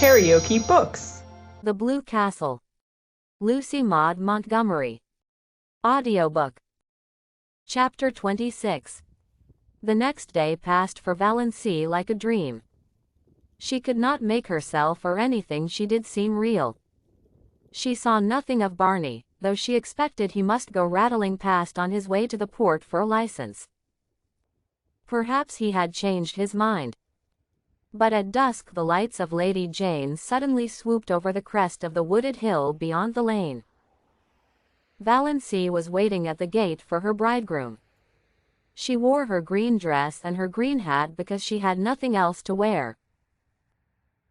KaraokeBooks. The Blue Castle. Lucy Maud Montgomery. Audiobook. Chapter 26. The next day passed for Valency like a dream. She could not make herself or anything she did seem real. She saw nothing of Barney, though she expected he must go rattling past on his way to the port for a license. Perhaps he had changed his mind. But at dusk the lights of Lady Jane suddenly swooped over the crest of the wooded hill beyond the lane. Valency was waiting at the gate for her bridegroom. She wore her green dress and her green hat because she had nothing else to wear.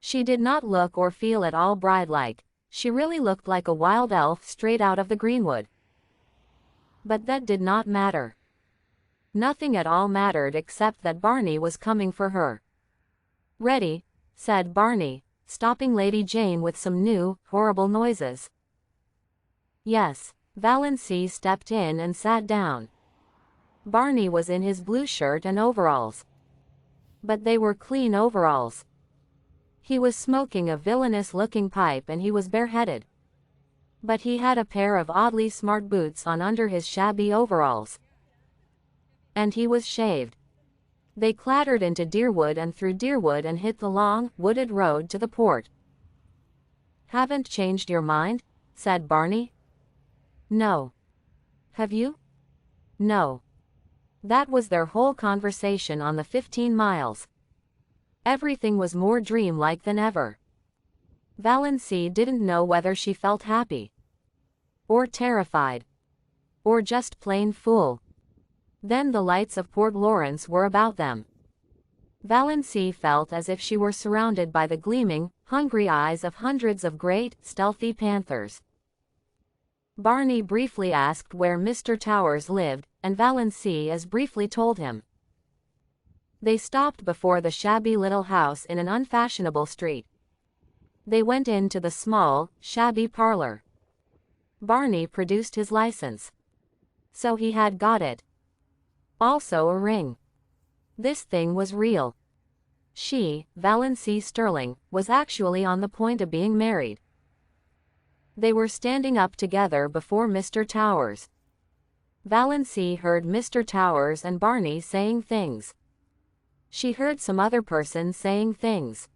She did not look or feel at all bride-like. She really looked like a wild elf straight out of the greenwood. But that did not matter. Nothing at all mattered except that Barney was coming for her. "Ready," said Barney, stopping Lady Jane with some new, horrible noises. "Yes." Valency stepped in and sat down. Barney was in his blue shirt and overalls. But they were clean overalls. He was smoking a villainous-looking pipe and he was bareheaded. But he had a pair of oddly smart boots on under his shabby overalls. And he was shaved. They clattered into Deerwood and through Deerwood and hit the long, wooded road to the port. "Haven't changed your mind?" said Barney. "No." "Have you?" "No." That was their whole conversation on the 15 miles. Everything was more dreamlike than ever. Valency didn't know whether she felt happy, or terrified, or just plain full. Then the lights of Port Lawrence were about them. Valency felt as if she were surrounded by the gleaming, hungry eyes of hundreds of great, stealthy panthers. Barney briefly asked where Mr. Towers lived, and Valency as briefly told him. They stopped before the shabby little house in an unfashionable street. They went into the small, shabby parlor. Barney produced his license. So he had got it. Also a ring. This thing was real. She, Valency Sterling, was actually on the point of being married. They were standing up together before Mr. Towers. Valency heard Mr. Towers and Barney saying things. She heard some other person saying things.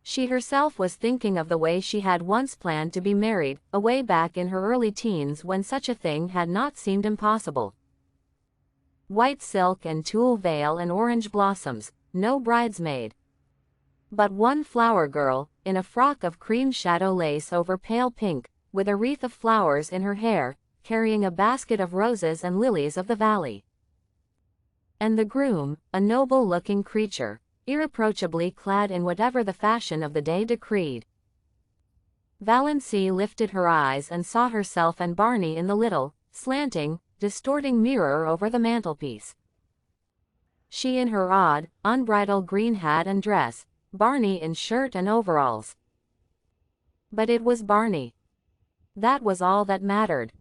She herself was thinking of the way she had once planned to be married, away back in her early teens when such a thing had not seemed impossible. White silk and tulle veil and orange blossoms, no bridesmaid. But one flower girl, in a frock of cream shadow lace over pale pink, with a wreath of flowers in her hair, carrying a basket of roses and lilies of the valley. And the groom, a noble-looking creature, irreproachably clad in whatever the fashion of the day decreed. Valency lifted her eyes and saw herself and Barney in the little, slanting, distorting mirror over the mantelpiece. She in her odd, unbridled green hat and dress, Barney in shirt and overalls. But it was Barney. That was all that mattered.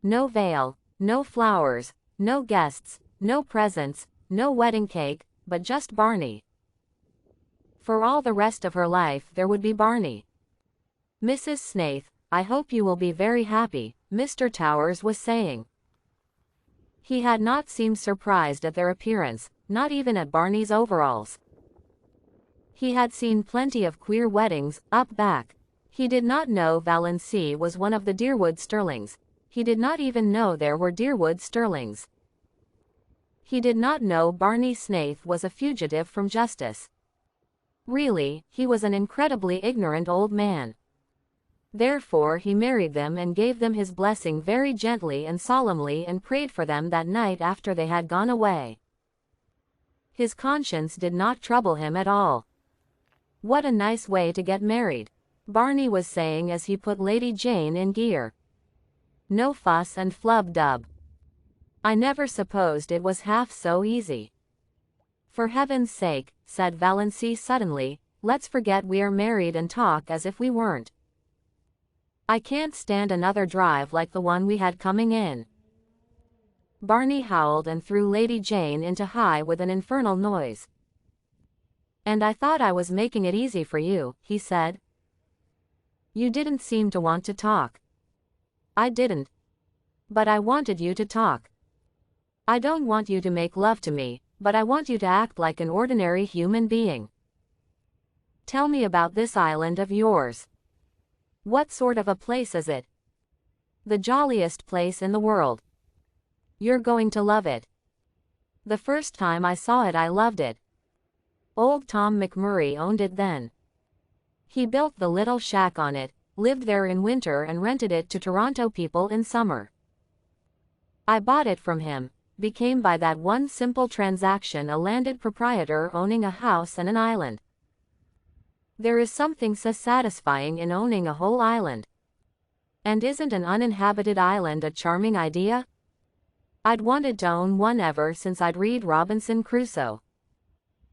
No veil, no flowers, no guests, no presents, no wedding cake, but just Barney. For all the rest of her life there would be Barney. "Mrs. Snaith, I hope you will be very happy," Mr. Towers was saying. He had not seemed surprised at their appearance, not even at Barney's overalls. He had seen plenty of queer weddings, up back. He did not know Valency was one of the Deerwood Sterlings. He did not even know there were Deerwood Sterlings. He did not know Barney Snaith was a fugitive from justice. Really, he was an incredibly ignorant old man. Therefore he married them and gave them his blessing very gently and solemnly and prayed for them that night after they had gone away. His conscience did not trouble him at all. "What a nice way to get married," Barney was saying as he put Lady Jane in gear. "No fuss and flub-dub. I never supposed it was half so easy." "For heaven's sake," said Valency suddenly, "let's forget we are married and talk as if we weren't. I can't stand another drive like the one we had coming in." Barney howled and threw Lady Jane into high with an infernal noise. And I thought I was making it easy for you, he said. You didn't seem to want to talk. I didn't. But I wanted you to talk. I don't want you to make love to me, but I want you to act like an ordinary human being. Tell me about this island of yours. What sort of a place is it? The jolliest place in the world. You're going to love it. The first time I saw it I loved it. Old Tom McMurray owned it then. He built the little shack on it, lived there in winter and rented it to Toronto people in summer. I bought it from him, became by that one simple transaction a landed proprietor owning a house and an island. There is something so satisfying in owning a whole island. And isn't an uninhabited island a charming idea? I'd wanted to own one ever since I'd read Robinson Crusoe.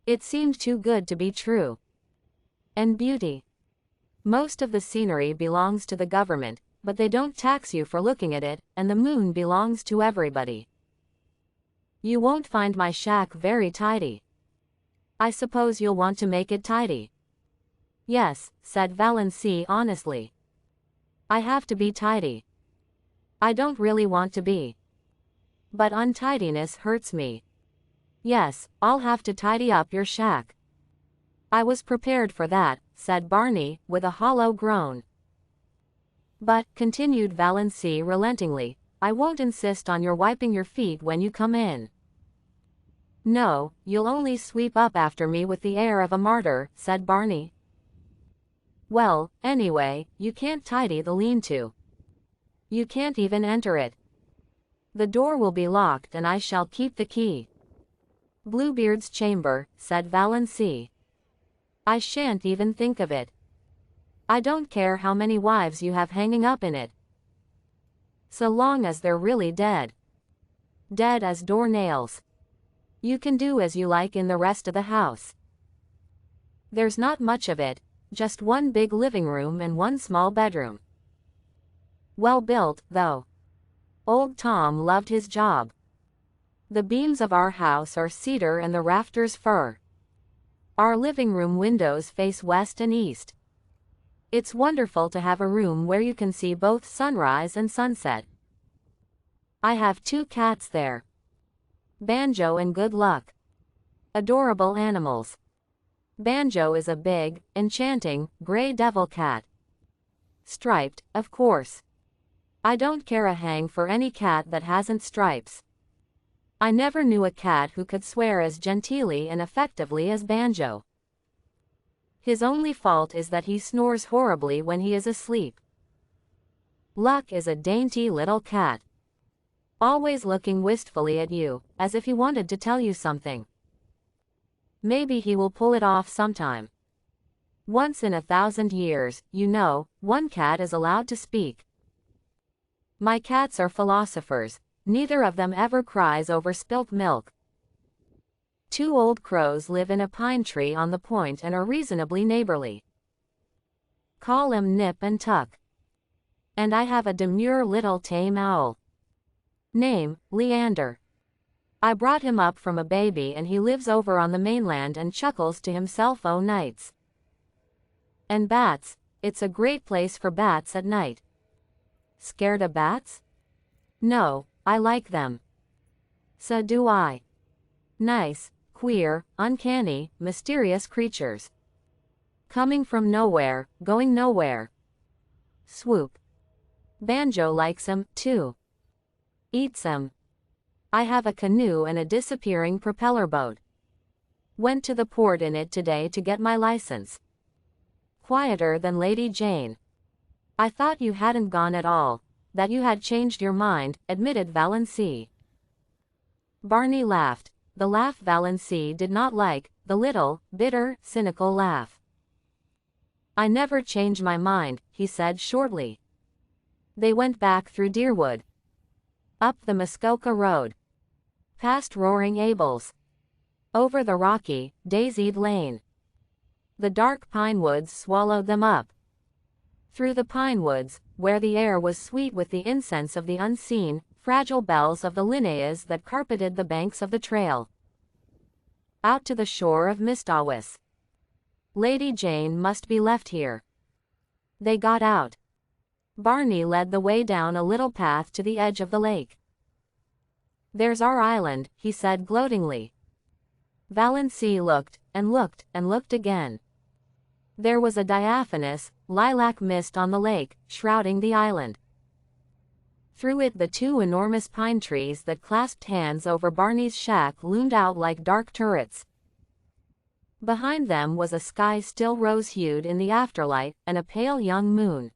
It seemed too good to be true. And beauty. Most of the scenery belongs to the government, but they don't tax you for looking at it, and the moon belongs to everybody. You won't find my shack very tidy. I suppose you'll want to make it tidy. Yes, said Valency honestly. I have to be tidy. I don't really want to be. But untidiness hurts me. Yes, I'll have to tidy up your shack. I was prepared for that, said Barney, with a hollow groan. But, continued Valency relentingly, I won't insist on your wiping your feet when you come in. No, you'll only sweep up after me with the air of a martyr, said Barney. Well, anyway, you can't tidy the lean-to. You can't even enter it. The door will be locked and I shall keep the key. Bluebeard's chamber, said Valency. I shan't even think of it. I don't care how many wives you have hanging up in it. So long as they're really dead. Dead as doornails. You can do as you like in the rest of the house. There's not much of it, just one big living room and one small bedroom. Well built, though. Old Tom loved his job. The beams of our house are cedar and the rafters fir. Our living room windows face west and east. It's wonderful to have a room where you can see both sunrise and sunset. I have 2 cats there. Banjo and Good Luck. Adorable animals. Banjo is a big, enchanting, gray devil cat. Striped, of course. I don't care a hang for any cat that hasn't stripes. I never knew a cat who could swear as genteelly and effectively as Banjo. His only fault is that he snores horribly when he is asleep. Luck is a dainty little cat. Always looking wistfully at you, as if he wanted to tell you something. Maybe he will pull it off sometime. Once in 1,000 years, you know, one cat is allowed to speak. My cats are philosophers. Neither of them ever cries over spilt milk. 2 old crows live in a pine tree on the point and are reasonably neighborly. Call 'em Nip and Tuck. And I have a demure little tame owl. Name, Leander. I brought him up from a baby and he lives over on the mainland and chuckles to himself o' nights. And bats, it's a great place for bats at night. Scared of bats? No, I like them. So do I. Nice, queer, uncanny, mysterious creatures. Coming from nowhere, going nowhere. Swoop. Banjo likes 'em, too. Eats 'em. I have a canoe and a disappearing propeller boat. Went to the port in it today to get my license. Quieter than Lady Jane. I thought you hadn't gone at all, that you had changed your mind, admitted Valency. Barney laughed, the laugh Valency did not like, the little, bitter, cynical laugh. I never change my mind, he said shortly. They went back through Deerwood. Up the Muskoka Road. Past Roaring Abel's. Over the rocky, daisied lane. The dark pine woods swallowed them up. Through the pine woods, where the air was sweet with the incense of the unseen, fragile bells of the linnaeas that carpeted the banks of the trail. Out to the shore of Mistawis. Lady Jane must be left here. They got out. Barney led the way down a little path to the edge of the lake. There's our island, he said gloatingly. Valancy looked, and looked, and looked again. There was a diaphanous, lilac mist on the lake, shrouding the island. Through it the two enormous pine trees that clasped hands over Barney's shack loomed out like dark turrets. Behind them was a sky still rose-hued in the afterlight, and a pale young moon.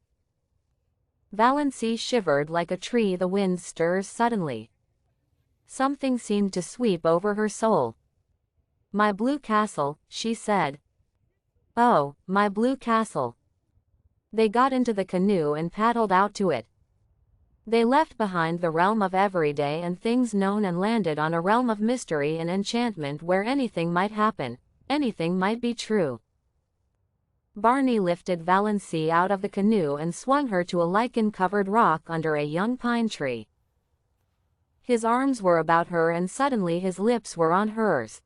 Valancy shivered like a tree the wind stirs suddenly. Something seemed to sweep over her soul. "My blue castle," she said. "Oh, my blue castle." They got into the canoe and paddled out to it. They left behind the realm of everyday and things known and landed on a realm of mystery and enchantment where anything might happen, anything might be true. Barney lifted Valancy out of the canoe and swung her to a lichen-covered rock under a young pine tree. His arms were about her and suddenly his lips were on hers.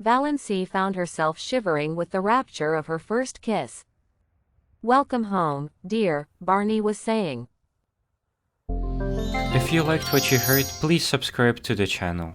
Valancy found herself shivering with the rapture of her first kiss. "Welcome home, dear," Barney was saying. If you liked what you heard, please subscribe to the channel.